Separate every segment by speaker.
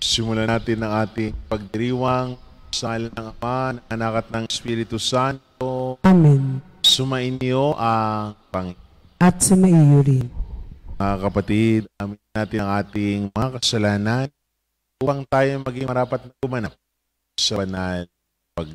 Speaker 1: Simulan natin ang ating pagdiriwang sa ngalan ng Ama, ng Anak at ng Espiritu Santo.
Speaker 2: Amen.
Speaker 1: Sumainyo ang Panginoon.
Speaker 2: At sumaiyo rin.
Speaker 1: Mga kapatid, amin natin ang ating mga kasalanan upang tayo maging marapat na gumanap sa banal pag.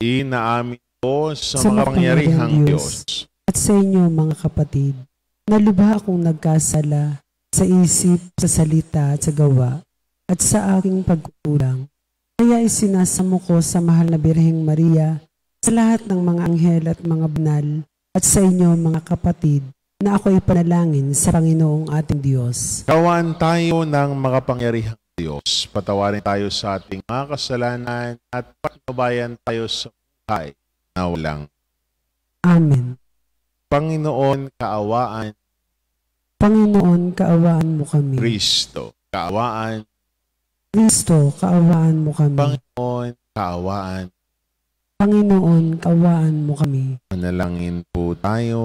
Speaker 1: Inaamin ko sa makapangyarihang Diyos
Speaker 2: at sa inyo mga kapatid, nalubha akong nagkasala sa isip, sa salita at sa gawa at sa aking pagkukulang. Kaya isinasamo ko sa mahal na Birheng Maria, sa lahat ng mga anghel at mga banal, at sa inyo mga kapatid, na ako ipanalangin sa Panginoong ating Diyos.
Speaker 1: Kawan tayo ng makapangyarihang Diyos, patawarin tayo sa ating mga kasalanan at patnubayan tayo sa buhay na walang.
Speaker 2: Amen.
Speaker 1: Panginoon, kaawaan.
Speaker 2: Panginoon, kaawaan mo kami.
Speaker 1: Kristo, kaawaan.
Speaker 2: Kristo, kaawaan mo kami.
Speaker 1: Panginoon, kaawaan.
Speaker 2: Panginoon, kaawaan mo kami.
Speaker 1: Manalangin po tayo.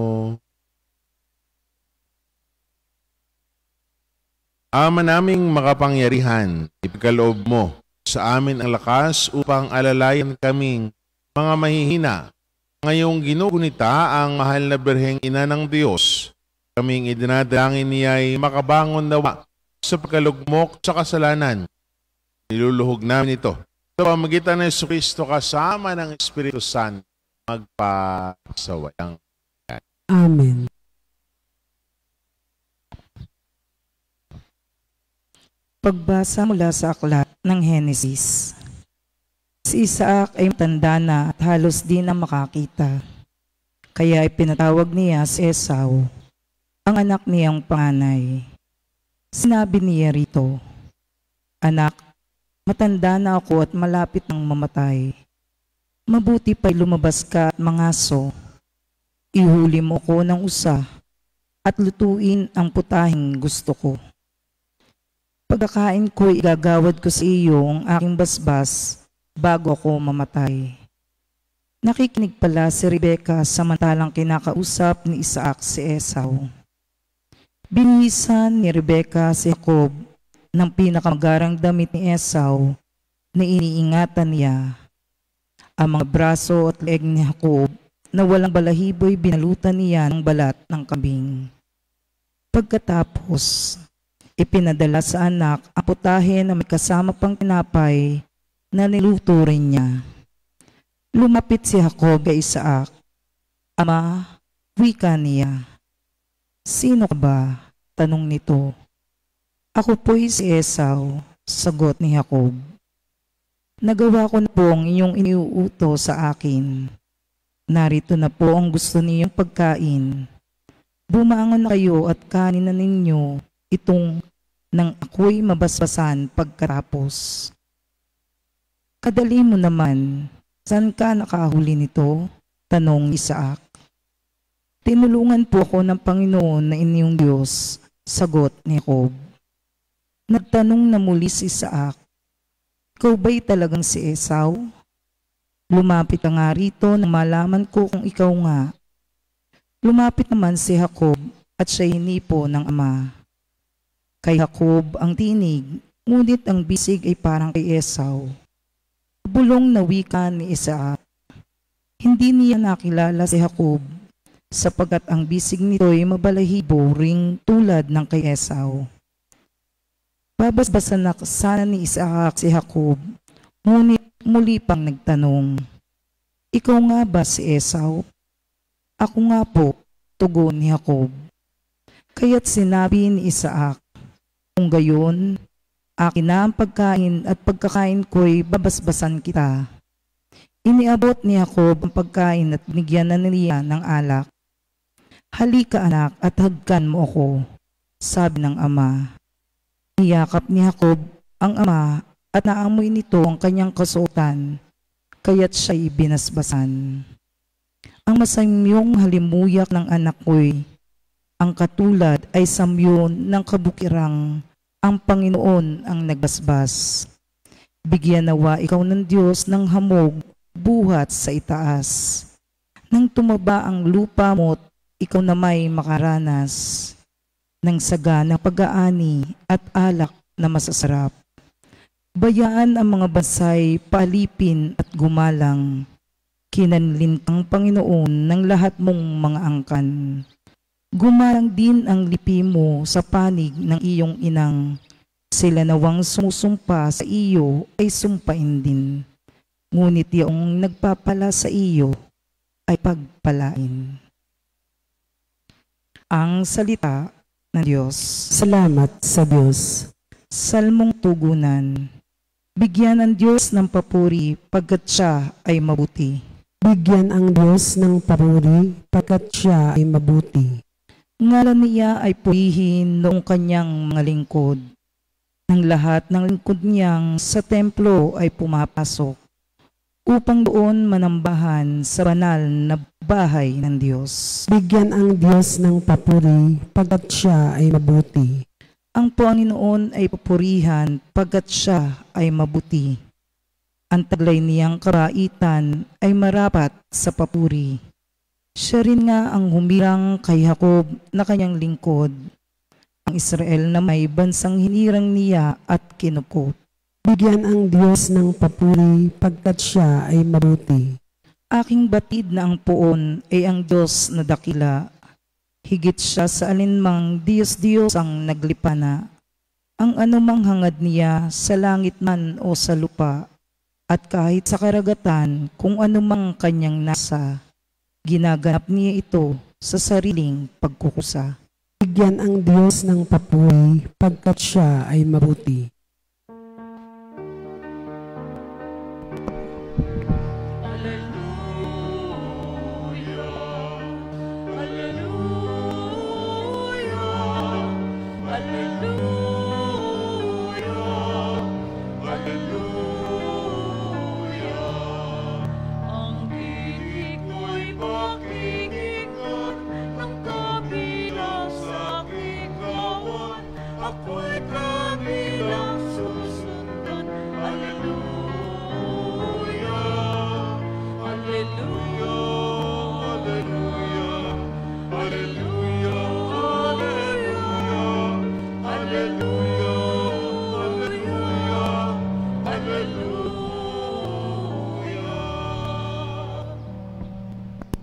Speaker 1: Ama naming makapangyarihan, ipagkaloob mo sa amin ang lakas upang alalayan kaming mga mahihina. Ngayong ginugunita ang mahal na Birheng Ina ng Diyos, kaming idinadalangin niya ay makabangon nawa sa pagkalugmok sa kasalanan. Niluluhog namin ito sa pamamagitan ng Jesucristo kasama ng Espiritu Santo magpasawayang.
Speaker 2: Amen.
Speaker 3: Pagbasa mula sa aklat ng Henesis. Si Isaac ay matanda na at halos di na makakita. Kaya ipinatawag niya si Esau, ang anak niyang panganay. Sinabi niya rito, "Anak, matanda na ako at malapit nang mamatay. Mabuti pa'y lumabas ka at mangaso. Ihuli mo ko ng usa at lutuin ang putahing gusto ko. Pagkakain ko, igagawad ko sa iyo ang aking basbas bago ako mamatay." Nakikinig pala si Rebecca samantalang kinakausap ni Isaac si Esau. Binihisan ni Rebecca si Jacob ng pinakamagarang damit ni Esau na iniingatan niya. Ang mga braso at leeg ni Jacob na walang balahibo'y binalutan niya ng balat ng kambing. Pagkatapos, ipinadala sa anak ang putahe na may kasama pang tinapay na niluto rin niya. Lumapit si Jacob kay Isaac. "Ama," wika niya. "Sino ka ba?" tanong nito. "Ako po'y si Esau," sagot ni Jacob. "Nagawa ko na po ang inyong iniuuto sa akin. Narito na po ang gusto niyong pagkain. Bumangon na kayo at kanin na ninyo itong nang ako'y mabasbasan pagkatapos." "Kadali mo naman, saan ka nakahuli nito?" tanong Isaac. "Tinulungan po ako ng Panginoon na inyong Diyos," sagot ni Jacob. Nagtanong na muli si Isaac, "Ikaw ba'y talagang si Esau? Lumapit ka nga rito nang malaman ko kung ikaw nga." Lumapit naman si Jacob at siya'y hinipo ng ama. Kay Jacob ang tinig, ngunit ang bisig ay parang kay Esau. Bulong na wika ni Isaac. Hindi niya nakilala si Jacob, sapagkat ang bisig nito ay mabalahibo ring tulad ng kay Esau. Babasbasan na sana ni Isaac si Jacob, ngunit muli pang nagtanong, "Ikaw nga ba si Esau?" "Ako nga po," tugon ni Jacob. Kaya't sinabi ni Isaac, "Kung gayon, akin na ang pagkain at pagkakain ko'y babasbasan kita." Iniabot ni Jacob ang pagkain at binigyan na niya ng alak. "Halika anak at hagkan mo ako," sabi ng ama. Niyakap ni Jacob ang ama at naamoy nito ang kanyang kasuotan, kaya't siya'y binasbasan. Ang masamyong halimuyak ng anak ko'y ang katulad ay samyon ng kabukirang ang Panginoon ang nagbasbas. Bigyan nawa ikaw ng Diyos ng hamog buhat sa itaas. Nang tumaba ang lupa mo't ikaw na may makaranas ng saganang pag-aani at alak na masasarap. Bayaan ang mga bansay paalipin at gumalang. Kinanlin kang Panginoon ng lahat mong mga angkan. Gumalang din ang lipi mo sa panig ng iyong inang. Sila nawang sumusumpa sa iyo ay sumpain din. Ngunit yung nagpapala sa iyo ay pagpalain. Ang salita ng Diyos.
Speaker 2: Salamat sa Diyos.
Speaker 3: Salmong tugunan. Bigyan ang Diyos ng papuri pagkat siya ay mabuti.
Speaker 2: Bigyan ang Diyos ng papuri pagkat siya ay mabuti.
Speaker 3: Ngalan niya ay purihin noong kanyang mga lingkod. Ng lahat ng lingkod niyang sa templo ay pumapasok upang doon manambahan sa banal na bahay ng Diyos.
Speaker 2: Bigyan ang Diyos ng papuri pagkat siya ay mabuti.
Speaker 3: Ang Panginoon ay papurihan pagkat siya ay mabuti. Ang taglay niyang kabaitan ay marapat sa papuri. Siya rin nga ang humirang kay Jacob na kanyang lingkod, ang Israel na may bansang hinirang niya at kinukot.
Speaker 2: Bigyan ang Diyos ng papuri pagkat siya ay mabuti.
Speaker 3: Aking batid na ang poon ay ang Diyos na dakila. Higit siya sa alinmang Diyos-Diyos ang naglipana. Ang anumang hangad niya sa langit man o sa lupa, at kahit sa karagatan kung anumang kanyang nasa, ginaganap niya ito sa sariling pagkukusa.
Speaker 2: Bigyan ang Diyos ng papuri pagkat siya ay mabuti.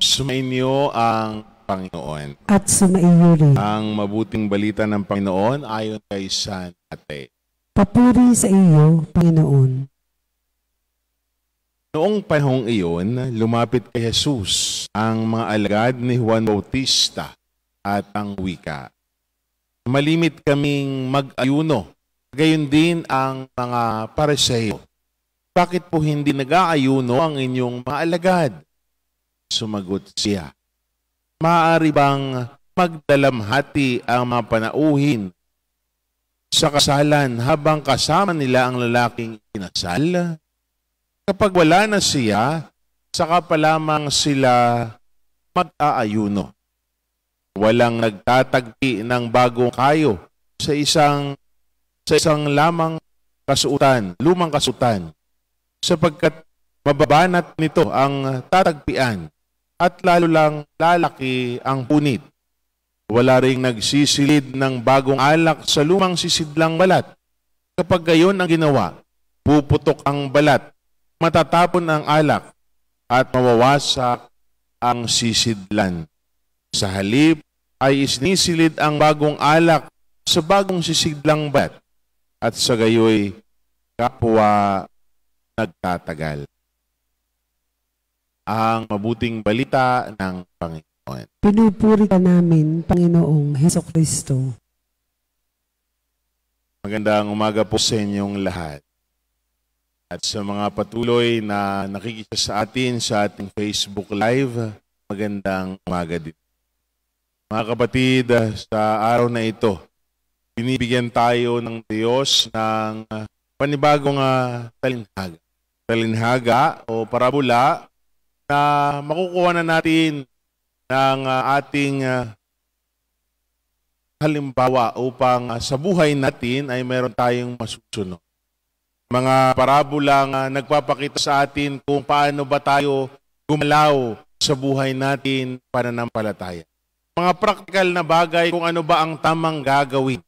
Speaker 1: Sumainyo ang Panginoon.
Speaker 2: At sumaiyo rin.
Speaker 1: Ang mabuting balita ng Panginoon ayon kay San Mateo.
Speaker 2: Papuri sa iyo, Panginoon.
Speaker 1: Noong panahong iyon, lumapit kay Jesus ang mga alagad ni Juan Bautista at ang wika. Malimit kaming mag-ayuno, gayon din ang mga Pariseo. Bakit po hindi nag-aayuno ang inyong mga alagad? Sumagot siya, maaari bang magdalamhati ang mga panauhin sa kasalan habang kasama nila ang lalaking kinasal? Kapag wala na siya, saka pa lamang sila mag-aayuno. Walang nagtatagpi ng bagong kayo sa isang lamang kasuotan, lumang kasuotan, sapagkat mababanat nito ang tatagpian at lalo lang lalaki ang punit. Wala ring nagsisilid ng bagong alak sa lumang sisidlang balat. Kapag gayon ang ginawa, puputok ang balat, matatapon ang alak, at mawawasak ang sisidlan. Sa halip ay isinisilid ang bagong alak sa bagong sisidlang balat, at sa gayoy kapwa nagtatagal. Ang mabuting balita ng Panginoon.
Speaker 2: Pinupuri ka namin, Panginoong Hesukristo.
Speaker 1: Magandang umaga po sa inyong lahat. At sa mga patuloy na nakikita sa atin sa ating Facebook Live, magandang umaga din. Mga kapatid, sa araw na ito, binibigyan tayo ng Diyos ng panibagong talinhaga. Talinhaga o parabola na makukuha na natin ng ating halimbawa upang sa buhay natin ay meron tayong masusunod. Mga parabolang nagpapakita sa atin kung paano ba tayo gumalaw sa buhay natin pananampalataya. Mga praktikal na bagay kung ano ba ang tamang gagawin.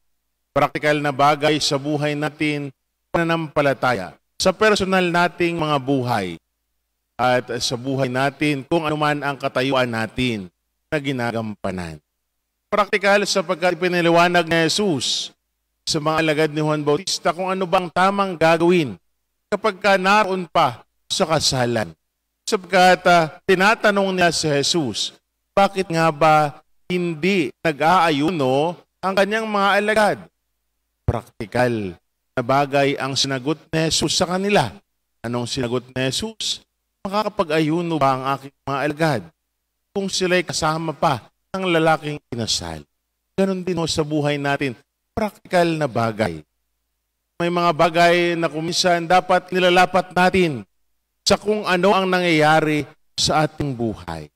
Speaker 1: Praktikal na bagay sa buhay natin, pananampalataya, sa personal nating mga buhay, at sa buhay natin kung ano man ang katayuan natin na ginagampanan. Praktikal sapagkat pinaliwanag ni Jesus sa mga alagad ni Juan Bautista kung ano bang tamang gagawin kapag naroon pa sa kasalan. Sapagkat tinatanong niya si Jesus, bakit nga ba hindi nag-aayuno ang kanyang mga alagad? Praktikal na bagay ang sinagot ni Jesus sa kanila. Anong sinagot ni Jesus? Makakapag-ayuno ba ang aking mga alagad kung sila'y kasama pa ng lalaking kinasal? Ganon din sa buhay natin. Praktikal na bagay. May mga bagay na kuminsan dapat nilalapat natin sa kung ano ang nangyayari sa ating buhay.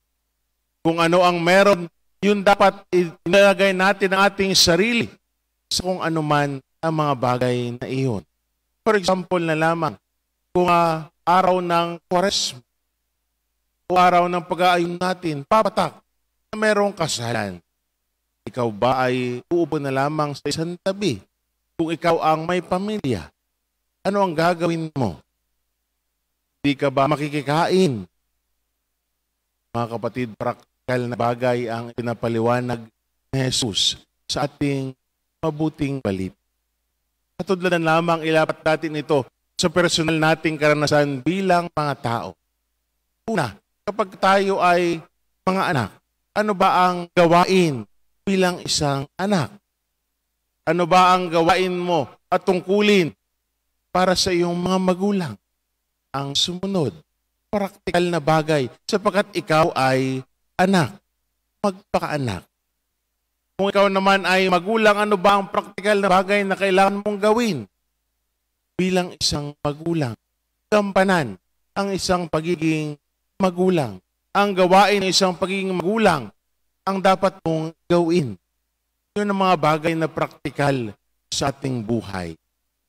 Speaker 1: Kung ano ang meron, yun dapat inilagay natin ang ating sarili sa kung ano man ang mga bagay na iyon. For example na lamang, kung araw ng Kwaresma o araw ng pag-aayon natin, papatak na merong kasalan. Ikaw ba ay uupo na lamang sa isang tabi? Kung ikaw ang may pamilya, ano ang gagawin mo? Hindi ka ba makikikain? Mga kapatid, praktikal na bagay ang pinapaliwanag ni Jesus sa ating mabuting balita. Katuladan lamang ilapat natin ito sa personal nating karanasan bilang mga tao. Una, kapag tayo ay mga anak, ano ba ang gawain bilang isang anak? Ano ba ang gawain mo at tungkulin para sa iyong mga magulang? Ang sumunod, praktikal na bagay sapagkat ikaw ay anak, magpakaanak. Kung ikaw naman ay magulang, ano ba ang praktikal na bagay na kailangan mong gawin bilang isang magulang? Gampanan ang isang pagiging magulang. Ang gawain ng isang pagiging magulang ang dapat mong gawin. Yun ang mga bagay na praktikal sa ating buhay.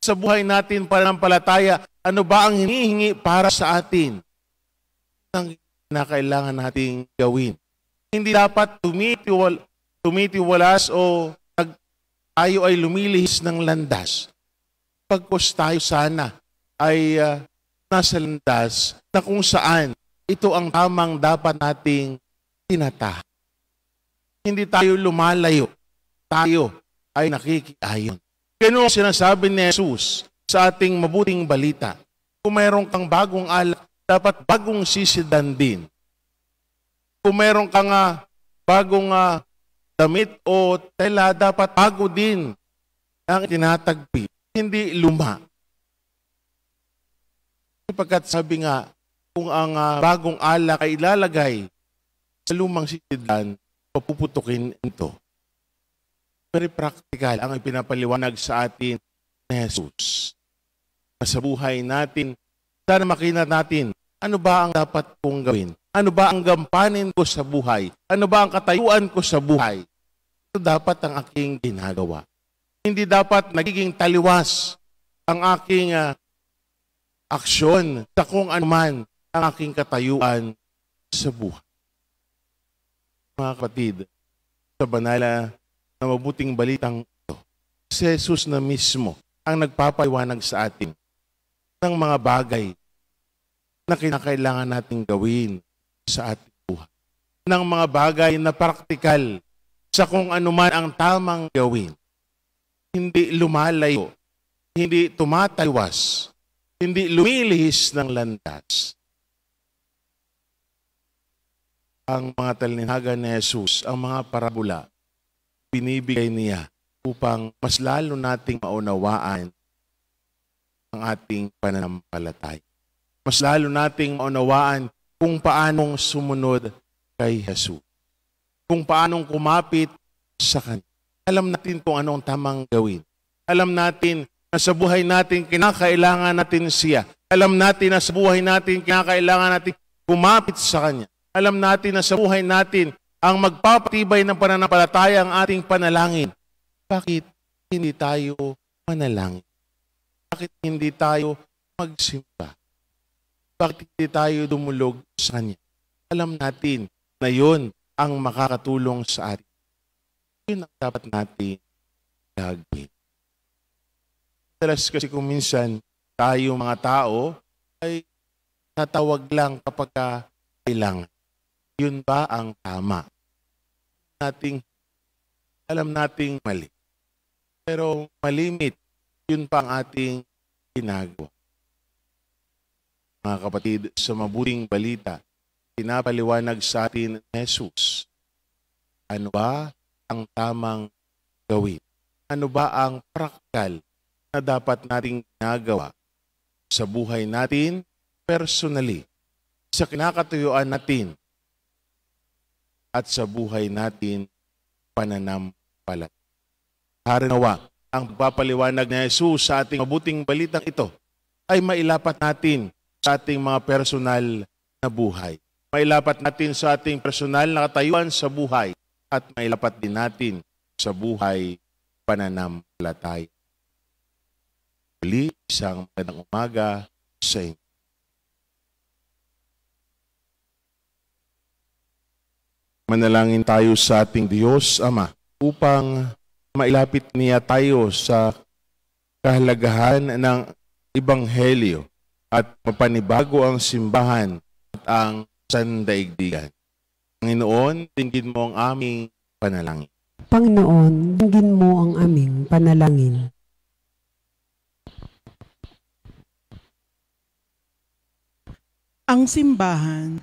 Speaker 1: Sa buhay natin, pananampalataya, ano ba ang hinihingi para sa atin? Ang na kailangan nating gawin. Hindi dapat tumitiwalas o tayo ay lumilihis ng landas. Pagkos tayo sana ay nasa landas na kung saan ito ang tamang dapat nating tinatahan. Hindi tayo lumalayo. Tayo ay nakikiayon. Ganun ang sinasabi ni Jesus sa ating mabuting balita. Kung mayroon kang bagong alak, dapat bagong sisidan din. Kung mayroon kang bagong damit o tela, dapat bago din ang tinatagpi, hindi luma. Sapagkat sabi nga, kung ang bagong alak ay ilalagay sa lumang sisidan, papuputukin ito. Very practical ang ipinapaliwanag sa atin ni Jesus. Sa buhay natin, sana makita natin, ano ba ang dapat kong gawin? Ano ba ang gampanin ko sa buhay? Ano ba ang katayuan ko sa buhay? Ito dapat ang aking ginagawa. Hindi dapat nagiging taliwas ang aking aksyon sa kung ano man ang aking katayuan sa buhay. Mga kapatid, sa banal na mabuting balitang ito, si Jesus na mismo ang nagpapaliwanag sa atin ng mga bagay na kinakailangan nating gawin sa ating buhay. Ng mga bagay na praktikal sa kung ano man ang tamang gawin. Hindi lumalayo, hindi tumataliwas, hindi lumilihis ng landas. Ang mga talinaga ni Jesus, ang mga parabola, binibigay niya upang mas lalo nating maunawaan ang ating pananampalataya. Mas lalo nating maunawaan kung paanong sumunod kay Jesus. Kung paanong kumapit sa Kanya. Alam natin kung anong tamang gawin. Alam natin na sa buhay natin kinakailangan natin siya. Alam natin na sa buhay natin kinakailangan natin kumapit sa Kanya. Alam natin na sa buhay natin ang magpapatibay ng pananampalataya ang ating panalangin. Bakit hindi tayo manalangin? Bakit hindi tayo magsimba? Bakit hindi tayo dumulog sa Kanya? Alam natin na yun ang makakatulong sa atin. Yun ang dapat natin gagawin. Madalas kasi kung minsan tayo mga tao ay tatawag lang kapag kailangan. Yun ba ang tama? Alam nating mali. Pero malimit, yun pa ang ating ginagawa. Mga kapatid, sa mabuting balita, pinapaliwanag sa atin ni Jesus. Ano ba ang tamang gawin? Ano ba ang praktikal na dapat nating ginagawa sa buhay natin personally, sa kinakatuyuan natin, at sa buhay natin pananampalataya. Harinawa, ang pagpapaliwanag ni Jesus sa ating mabuting balitang ito ay mailapat natin sa ating mga personal na buhay. Mailapat natin sa ating personal na katayuan sa buhay at mailapat din natin sa buhay pananampalataya. Muli, isang magandang umaga sa inyo. Manalangin tayo sa ating Diyos, Ama, upang mailapit niya tayo sa kahalagahan ng Ebanghelyo at mapanibago ang simbahan at ang sandaigdigan. Panginoon, dinggin mo ang aming panalangin.
Speaker 2: Panginoon, dinggin mo ang aming panalangin.
Speaker 4: Ang simbahan,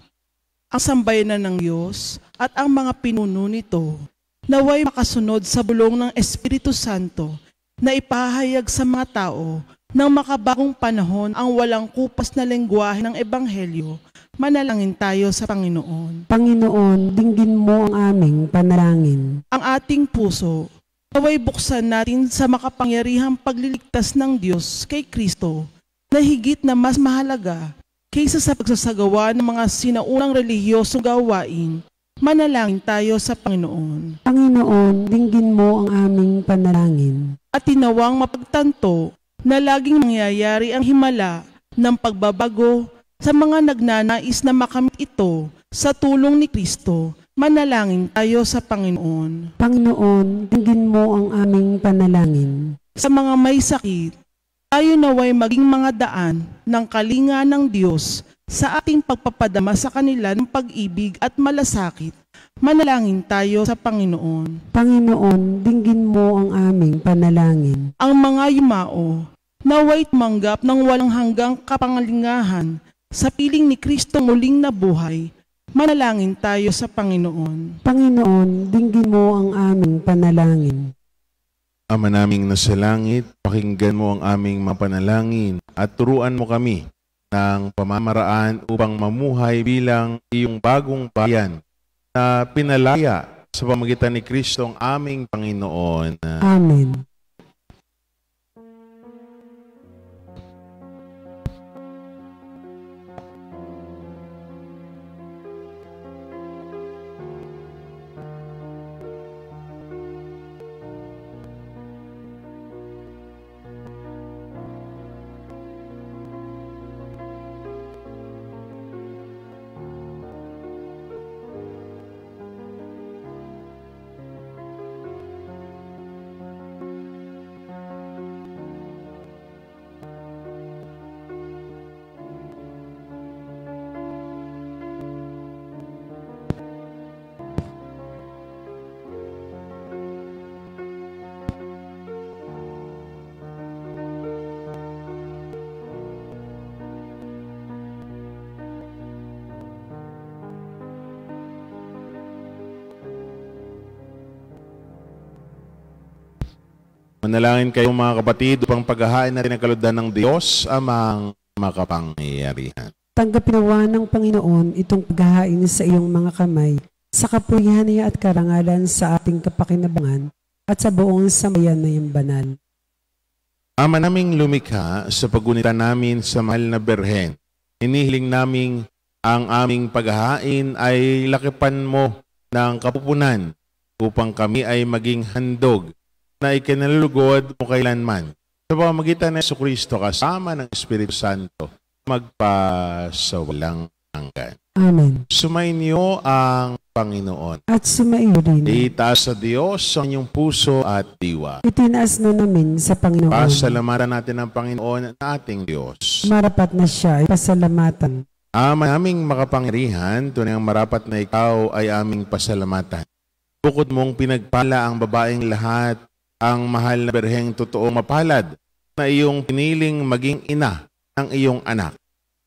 Speaker 4: ang sambayanan ng Diyos at ang mga pinuno nito naway makasunod sa bulong ng Espiritu Santo na ipahayag sa mga tao ng makabagong panahon ang walang kupas na lengguwahe ng Ebanghelyo. Manalangin tayo sa Panginoon.
Speaker 2: Panginoon, dinggin mo ang aming panalangin.
Speaker 4: Ang ating puso naway buksan natin sa makapangyarihang pagliligtas ng Diyos kay Kristo na higit na mas mahalaga kaysa sa pagsasagawa ng mga sinaunang relihiyosong gawain. Manalangin tayo sa Panginoon.
Speaker 2: Panginoon, dinggin mo ang aming panalangin.
Speaker 4: At tinawang mapagtanto na laging mangyayari ang himala ng pagbabago sa mga nagnanais na makamit ito sa tulong ni Kristo. Manalangin tayo sa Panginoon.
Speaker 2: Panginoon, dinggin mo ang aming panalangin.
Speaker 4: Sa mga may sakit, tayo naway maging mga daan ng kalinga ng Diyos sa ating pagpapadama sa kanila ng pag-ibig at malasakit. Manalangin tayo sa Panginoon.
Speaker 2: Panginoon, dinggin mo ang aming panalangin.
Speaker 4: Ang mga yumao naway tumanggap ng walang hanggang kapangalingahan sa piling ni Kristo muling nabuhay. Manalangin tayo sa Panginoon.
Speaker 2: Panginoon, dinggin mo ang aming panalangin.
Speaker 1: Ama naming nasa langit, pakinggan mo ang aming mapanalangin at turuan mo kami ng pamamaraan upang mamuhay bilang iyong bagong bayan na pinalaya sa pamamagitan ni Kristo ang aming Panginoon.
Speaker 2: Amen.
Speaker 1: Manalangin kayo mga kapatid upang paghahain natin ang kalooban ng Diyos amang makapangyarihan.
Speaker 2: Tanggapin nawa ng Panginoon itong paghahain sa iyong mga kamay, sa kapurihan niya at karangalan sa ating kapakinabangan at sa buong sambayan na iyong banal.
Speaker 1: Ama naming lumikha, sa paggunita namin sa mahal na Berhen, inihiling naming ang aming paghahain ay lakipan mo ng kapupunan upang kami ay maging handog na ikinalulugod mo kailanman. Sa pamamagitan ng Jesucristo kasama ng Espiritu Santo, magpasawalang hanggan.
Speaker 2: Amen.
Speaker 1: Sumainyo ang Panginoon.
Speaker 2: At sumaiyo rin.
Speaker 1: Itaas sa Diyos ang inyong puso at diwa.
Speaker 2: Itinaas na namin sa Panginoon.
Speaker 1: Pasalamatan natin ang Panginoon na ating Diyos.
Speaker 2: Marapat na siya ay pasalamatan.
Speaker 1: Ama naming makapangyarihan, tunay ang marapat na ikaw ay aming pasalamatan. Bukod mong pinagpala ang babaeng lahat, ang mahal na berheng totoong mapalad, na iyong piniling maging ina ng iyong anak.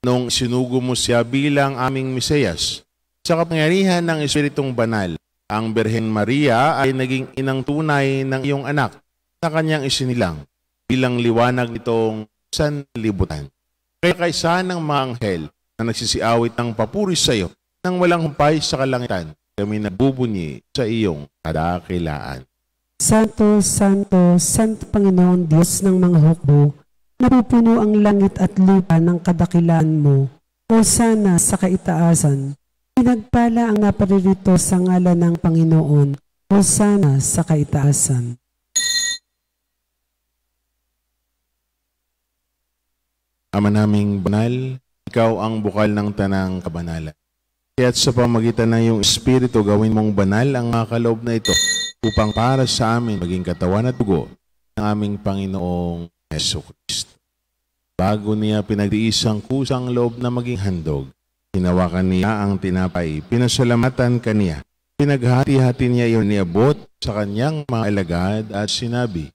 Speaker 1: Nung sinugo mo siya bilang aming Mesiyas, sa kapangyarihan ng Espiritong Banal, ang Birhen Maria ay naging inang tunay ng iyong anak na kanyang isinilang bilang liwanag nitong sanlibutan. Kaya kaysa ng mga anghel na nagsisiawit ng papuri sa iyo nang walang humpay sa kalangitan, kami nagbubunyi sa iyong kadakilaan.
Speaker 2: Santo, Santo, Santo Panginoon Diyos ng mga hukbo, napupuno ang langit at lupa ng kadakilaan mo. O sana sa kaitaasan, pinagpala ang naparirito sa ngalan ng Panginoon. O sana sa kaitaasan.
Speaker 1: Ama naming banal, ikaw ang bukal ng tanang kabanalan. Kaya't sa pamagitan ng iyong Espiritu, gawin mong banal ang mga kaloob na ito upang para sa amin maging katawan at dugo ng aming Panginoong Jesucristo. Bago niya pinagdiis ang kusang loob na maging handog, hinawakan niya ang tinapay, pinasalamatan kaniya, pinaghati-hati niya iyon, niabot sa kanyang mga alagad at sinabi,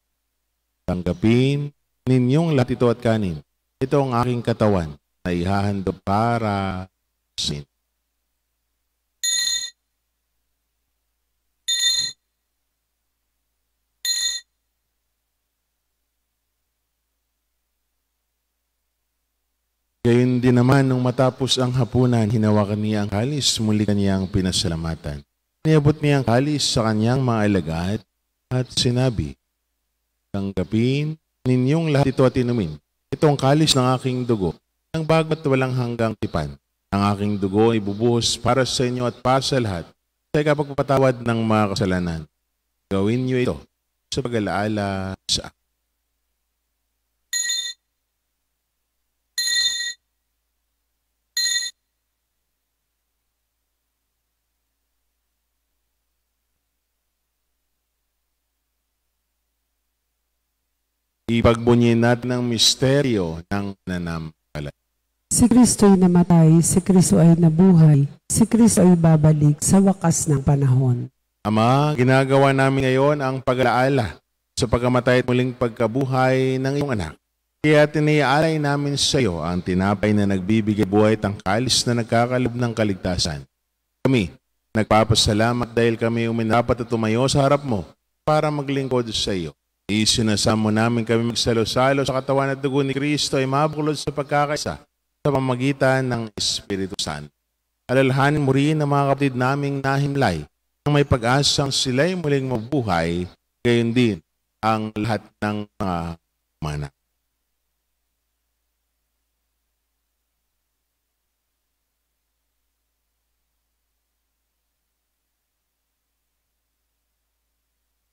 Speaker 1: tanggapin ninyong lahat ito at kanin. Ito ang aking katawan na ihahandog para sa inyo. Gayon din naman, nung matapos ang hapunan, hinawakan niya ang kalis, muli kaniyang pinasalamatan. Niabot niya ang kalis sa kanyang mga alagad at sinabi, tanggapin ninyong lahat ito at inumin. Ito ang kalis ng aking dugo, ang bago at walang hanggang tipan. Ang aking dugo ay bubuhos para sa inyo at para sa lahat sa ikapagpapatawad ng mga kasalanan. Gawin niyo ito sa pag-alaala sa akin. Ipagbunyin natin ang misteryo ng pananampalataya.
Speaker 2: Si Kristo ay namatay, si Kristo ay nabuhay, si Kristo ay babalik sa wakas ng panahon.
Speaker 1: Ama, ginagawa namin ngayon ang pag-alaala sa pagkamatay at muling pagkabuhay ng iyong anak. Kaya tiniyaalay namin sa iyo ang tinapay na nagbibigay buhay at ang kalis na nagkakalob ng kaligtasan. Kami, nagpapasalamat dahil kami uminapat at tumayo sa harap mo para maglingkod sa iyo. Isinasamo namin kami magsalo-salo sa katawan at dugo ni Kristo ay mabuklod sa pagkakaisa sa pamamagitan ng Espiritu Santo. Alalahanin mo rin ang mga kapatid naming nahimlay ang may pag-asang sila'y muling mabuhay, gayon din ang lahat ng mga mana.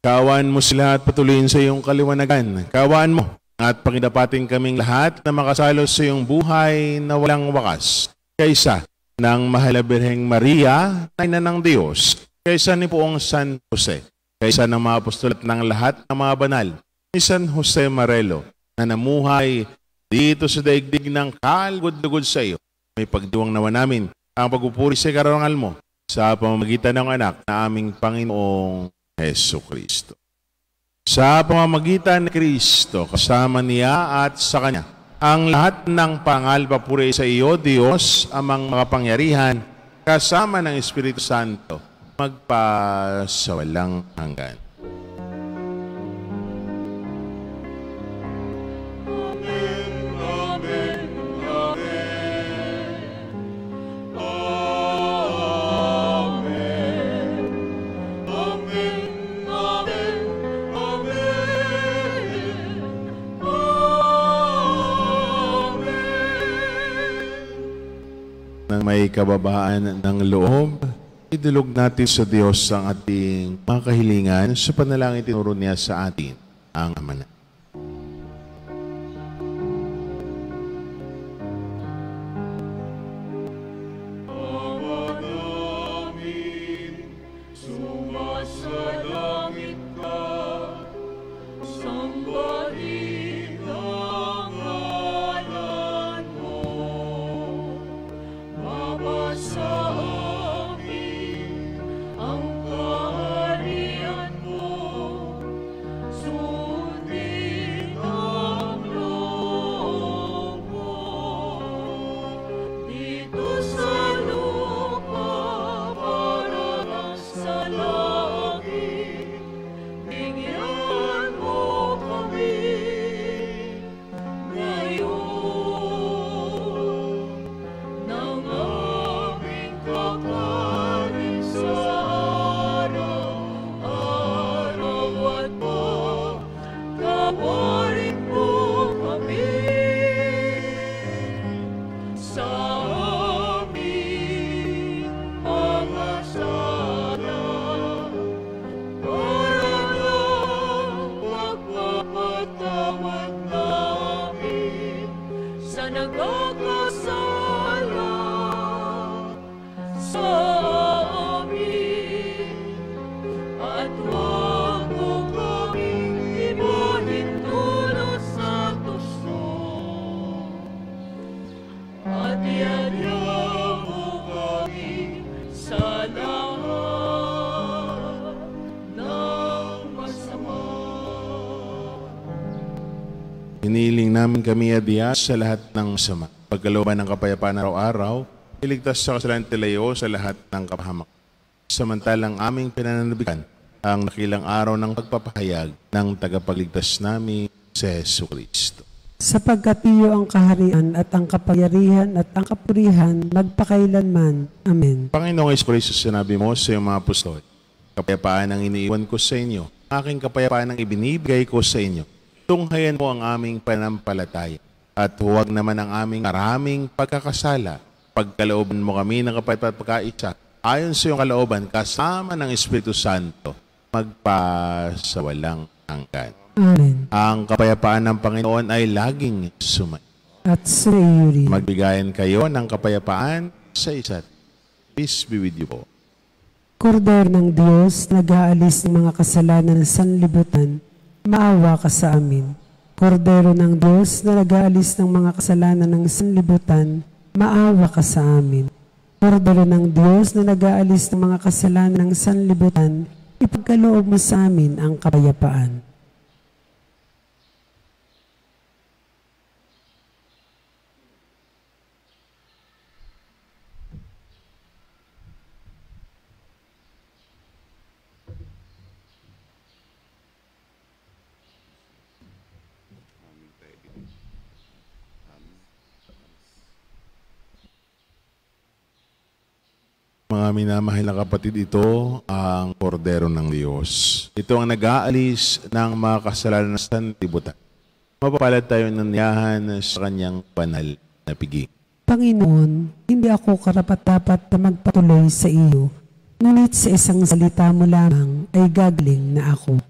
Speaker 1: Kaawaan mo sila at patuloyin sa iyong kaliwanagan. Kaawaan mo at pakidapating kaming lahat na makasalo sa iyong buhay na walang wakas. Kaysa ng mahal na Birheng Maria, Ina ng Diyos, kaysa ni Poong San Jose, kaysa ng mga apostol at ng lahat ng mga banal, ni San Jose Marelo, na namuhay dito sa daigdig ng kalugod-lugod sa iyo. May pagdiwang nawa namin ang pagpupuri sa karangal mo sa pamamagitan ng anak na aming Panginoong Jesucristo. Sa pamamagitan ni Kristo, kasama niya at sa Kanya, ang lahat ng pangal papuri sa iyo, Diyos, amang makapangyarihan, kasama ng Espiritu Santo, magpasawalang hanggan. Nang may kababaan ng loob, idulog natin sa Diyos ang ating mga kahilingan sa panalangin tinuro niya sa atin ang Ama na. hiniling namin kami adiyas sa lahat ng sama. Pagkalooban ng kapayapaan araw-araw, iligtas sa kasalanan tilayo sa lahat ng kapahamak. Samantalang aming pinananabikan ang nakilang araw ng pagpapahayag ng tagapagligtas namin si Jesu Kristo.
Speaker 2: Sapagkat iyo ang kaharian at ang kapangyarihan at ang kapurihan magpakailanman. Amen.
Speaker 1: Panginoong Jesu Kristo, sinabi mo sa iyong mga apostol, kapayapaan ang iniiwan ko sa inyo, aking kapayapaan ang ibinibigay ko sa inyo. Tunghayan mo ang aming panampalataya at huwag naman ang aming maraming pagkakasala. Pagkalooban mo kami ng kapayapaan at pagkaisa, ayon sa iyong kalooban, kasama ng Espiritu Santo, magpasawalang hanggan.
Speaker 2: Amen.
Speaker 1: Ang kapayapaan ng Panginoon ay laging sumayo.
Speaker 2: At sa iyo rin.
Speaker 1: Magbigayan kayo ng kapayapaan sa isa't. Peace be with you po.
Speaker 2: Kordero ng Diyos, nag-aalis ng mga kasalanan ng sanlibutan, maawa ka sa amin. Kordero ng Diyos na nag-aalis ng mga kasalanan ng sanlibutan, maawa ka sa amin. Kordero ng Diyos na nag-aalis ng mga kasalanan ng sanlibutan, ipagkaloob mo sa amin ang kapayapaan.
Speaker 1: Mga minamahal na kapatid, ito ang kordero ng Diyos. Ito ang nag-aalis ng mga kasalanan sa sanlibutan. Mapapalad tayo ng niyahan sa kanyang banal na piging.
Speaker 2: Panginoon, hindi ako karapat-dapat na magpatuloy sa iyo, ngunit sa isang salita mo lamang ay gagaling na ako.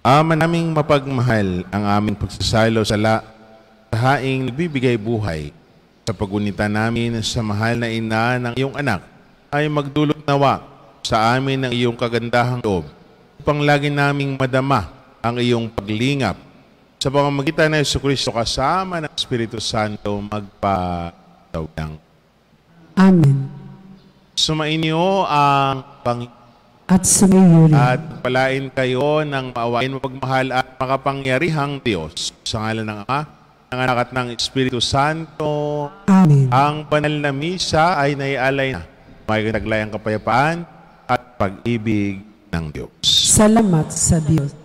Speaker 1: Ama naming mapagmahal, ang aming pagsasalo sa haing nagbibigay buhay. Sa pagunita namin sa mahal na ina ng iyong anak, ay magdulot nawa sa amin ng iyong kagandahang loob, upang lagi naming madama ang iyong paglingap. Sa pamamagitan ng Jesucristo kasama ng Espiritu Santo, magpatawang.
Speaker 2: Amen.
Speaker 1: Sumainyo ang Panginoon.
Speaker 2: At sumayo rin.
Speaker 1: At palain kayo ng maawain, mapagmahal at makapangyarihang Diyos. Sa ngalan ng Ama, ng Anak at ng Espiritu Santo.
Speaker 2: Amen.
Speaker 1: Ang banal na misa ay naialay na. May naglayang kapayapaan at pag-ibig ng Diyos.
Speaker 2: Salamat sa Diyos.